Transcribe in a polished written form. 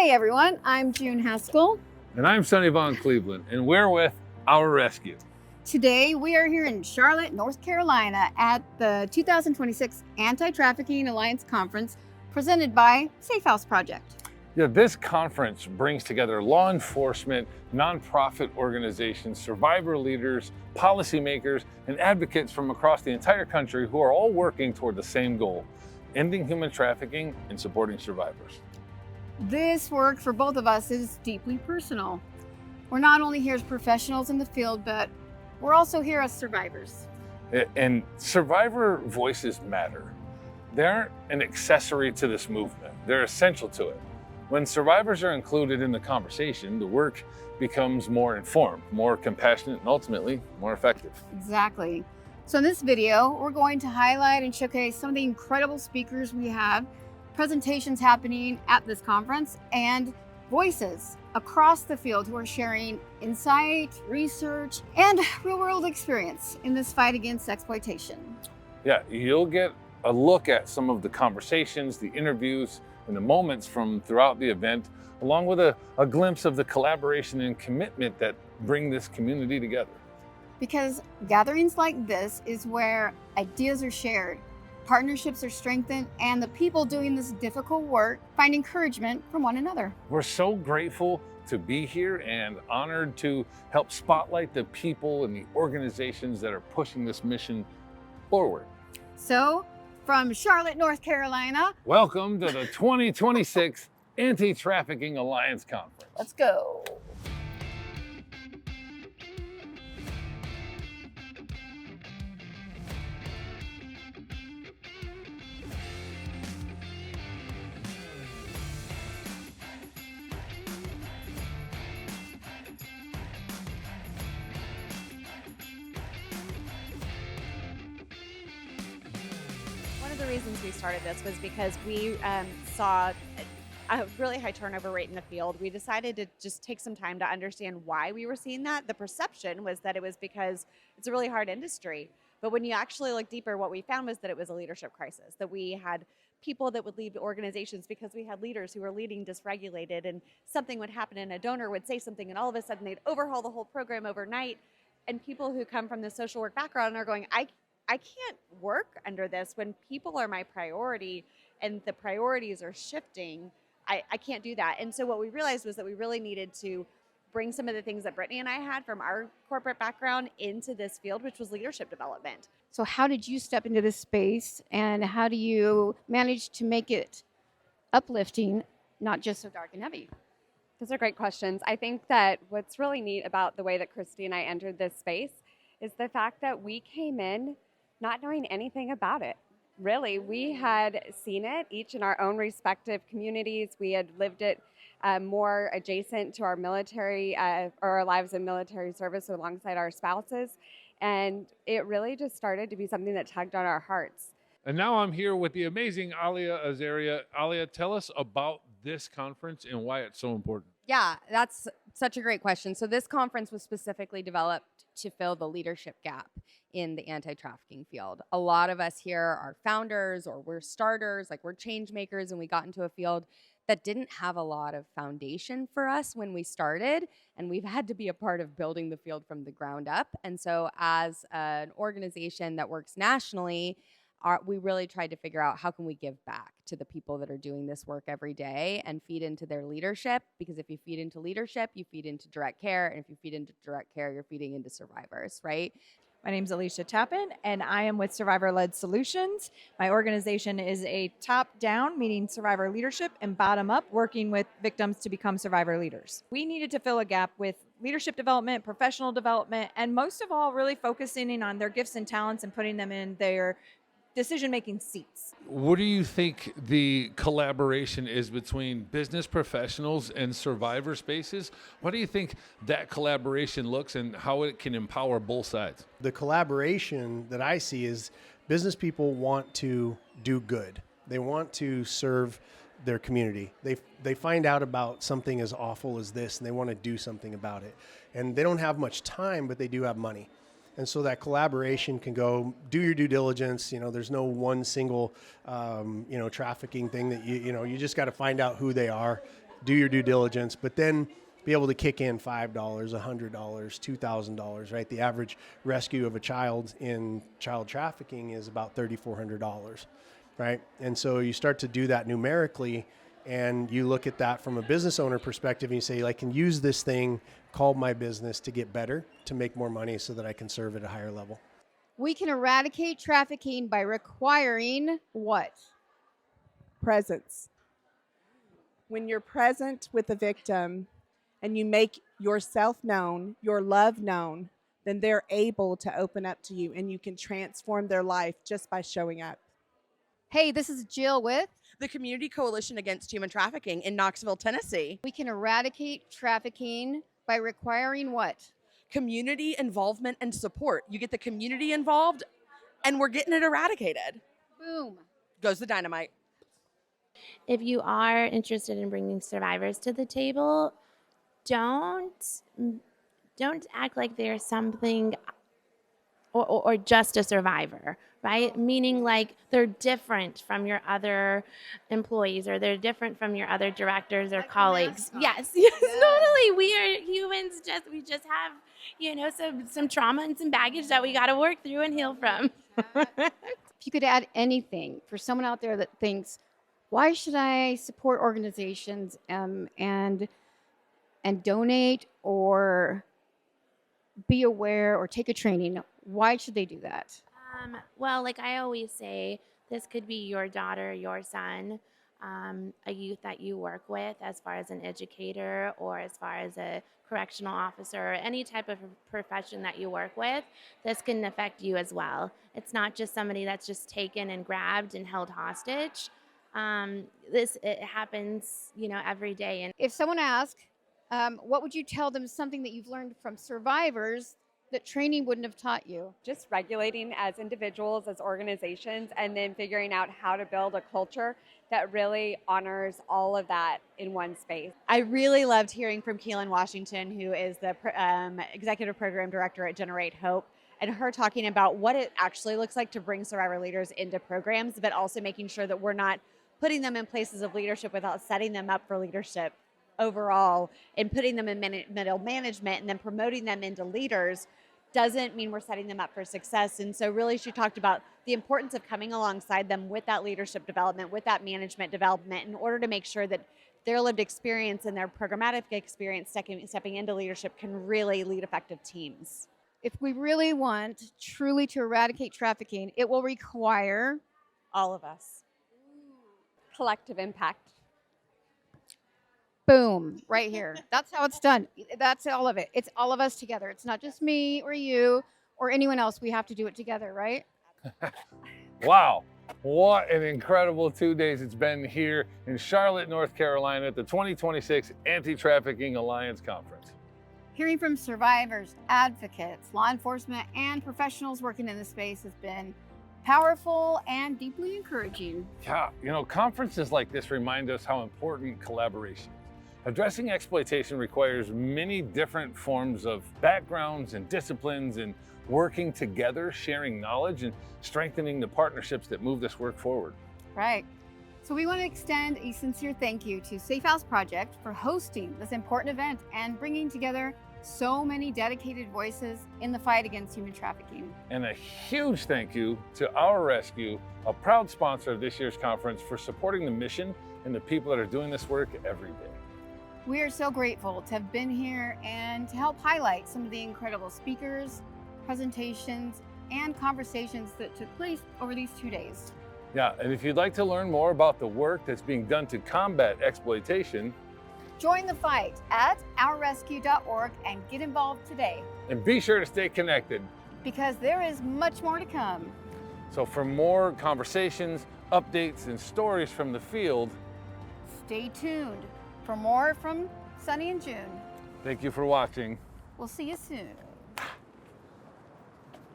Hey everyone, I'm June Haskell. And I'm Sonny von Cleveland, and we're with Our Rescue. Today we are here in Charlotte, North Carolina at the 2026 Anti-Trafficking Alliance Conference presented by Safe House Project. Yeah, this conference brings together law enforcement, nonprofit organizations, survivor leaders, policymakers, and advocates from across the entire country who are all working toward the same goal: ending human trafficking and supporting survivors. This work for both of us is deeply personal. We're not only here as professionals in the field, but we're also here as survivors. And survivor voices matter. They aren't an accessory to this movement, they're essential to it. When survivors are included in the conversation, the work becomes more informed, more compassionate, and ultimately more effective. Exactly. So in this video, we're going to highlight and showcase some of the incredible speakers we have, presentations happening at this conference, and voices across the field who are sharing insight, research, and real-world experience in this fight against exploitation. Yeah, you'll get a look at some of the conversations, the interviews, and the moments from throughout the event, along with a glimpse of the collaboration and commitment that bring this community together. Because gatherings like this is where ideas are shared, partnerships are strengthened, and the people doing this difficult work find encouragement from one another. We're so grateful to be here and honored to help spotlight the people and the organizations that are pushing this mission forward. So, from Charlotte, North Carolina, welcome to the 2026 Anti-Trafficking Alliance Conference. Let's go. One of the reasons we started this was because we saw a really high turnover rate in the field. We decided to just take some time to understand why we were seeing that. The perception was that it was because it's a really hard industry. But when you actually look deeper, what we found was that it was a leadership crisis, that we had people that would leave organizations because we had leaders who were leading dysregulated, and something would happen and a donor would say something and all of a sudden they'd overhaul the whole program overnight. And people who come from the social work background are going, I can't work under this when people are my priority and the priorities are shifting. I can't do that. And so what we realized was that we really needed to bring some of the things that Brittany and I had from our corporate background into this field, which was leadership development. So how did you step into this space, and how do you manage to make it uplifting, not just so dark and heavy? Those are great questions. I think that what's really neat about the way that Christy and I entered this space is the fact that we came in not knowing anything about it. Really, we had seen it each in our own respective communities. We had lived it more adjacent to our military or our lives in military service alongside our spouses. And it really just started to be something that tugged on our hearts. And now I'm here with the amazing Alia Azaria. Alia, tell us about this conference and why it's so important. Yeah, that's such a great question. So this conference was specifically developed to fill the leadership gap in the anti-trafficking field. A lot of us here are founders, or we're starters, like we're change makers, and we got into a field that didn't have a lot of foundation for us when we started, and we've had to be a part of building the field from the ground up. And so as an organization that works nationally, we really tried to figure out how can we give back to the people that are doing this work every day and feed into their leadership, because if you feed into leadership, you feed into direct care, and if you feed into direct care, you're feeding into survivors, right? My name is Alicia Tappan, and I am with Survivor-Led Solutions. My organization is a top-down, meaning survivor leadership, and bottom-up, working with victims to become survivor leaders. We needed to fill a gap with leadership development, professional development, and most of all, really focusing in on their gifts and talents and putting them in their decision-making seats. What do you think the collaboration is between business professionals and survivor spaces? What do you think that collaboration looks and how it can empower both sides? The collaboration that I see is business people want to do good. They want to serve their community. They find out about something as awful as this and they want to do something about it. And they don't have much time, but they do have money. And so that collaboration can go, do your due diligence. You know, there's no one single, trafficking thing that you just got to find out who they are, do your due diligence, but then be able to kick in $5, $100, $2,000, right? The average rescue of a child in child trafficking is about $3,400, right? And so you start to do that numerically, and you look at that from a business owner perspective, and you say, I can use this thing called my business to get better, to make more money so that I can serve at a higher level. We can eradicate trafficking by requiring what? Presence. When you're present with the victim and you make yourself known, your love known, then they're able to open up to you, and you can transform their life just by showing up. Hey, this is Jill with the Community Coalition Against Human Trafficking in Knoxville, Tennessee. We can eradicate trafficking by requiring what? Community involvement and support. You get the community involved, and we're getting it eradicated. Boom. Goes the dynamite. If you are interested in bringing survivors to the table, don't act like they're something or just a survivor, right? Meaning like they're different from your other employees, or they're different from your other directors or colleagues. Yes, totally. We are humans. We just have, some trauma and some baggage that we got to work through and heal from. If you could add anything for someone out there that thinks, why should I support organizations and donate or be aware or take a training? Why should they do that? Well, like I always say, this could be your daughter, your son, a youth that you work with as far as an educator or as far as a correctional officer, or any type of profession that you work with. This can affect you as well. It's not just somebody that's just taken and grabbed and held hostage. It happens, every day. And if someone asks, what would you tell them, something that you've learned from survivors that training wouldn't have taught you? Just regulating as individuals, as organizations, and then figuring out how to build a culture that really honors all of that in one space. I really loved hearing from Keelan Washington, who is the Executive Program Director at Generate Hope, and her talking about what it actually looks like to bring survivor leaders into programs, but also making sure that we're not putting them in places of leadership without setting them up for leadership overall, and putting them in middle management and then promoting them into leaders doesn't mean we're setting them up for success. And so really she talked about the importance of coming alongside them with that leadership development, with that management development, in order to make sure that their lived experience and their programmatic experience stepping into leadership can really lead effective teams. If we really want truly to eradicate trafficking, it will require all of us. Collective impact. Boom, right here. That's how it's done. That's all of it. It's all of us together. It's not just me or you or anyone else. We have to do it together, right? Wow. What an incredible 2 days it's been here in Charlotte, North Carolina at the 2026 Anti-Trafficking Alliance Conference. Hearing from survivors, advocates, law enforcement, and professionals working in the space has been powerful and deeply encouraging. Yeah, conferences like this remind us how important collaboration is. Addressing exploitation requires many different forms of backgrounds and disciplines, and working together, sharing knowledge, and strengthening the partnerships that move this work forward. Right. So we want to extend a sincere thank you to Safe House Project for hosting this important event and bringing together so many dedicated voices in the fight against human trafficking. And a huge thank you to o.u.r, a proud sponsor of this year's conference, for supporting the mission and the people that are doing this work every day. We are so grateful to have been here and to help highlight some of the incredible speakers, presentations, and conversations that took place over these 2 days. Yeah, and if you'd like to learn more about the work that's being done to combat exploitation, join the fight at ourrescue.org and get involved today. And be sure to stay connected, because there is much more to come. So for more conversations, updates, and stories from the field, stay tuned for more from Sonny and June. Thank you for watching. We'll see you soon.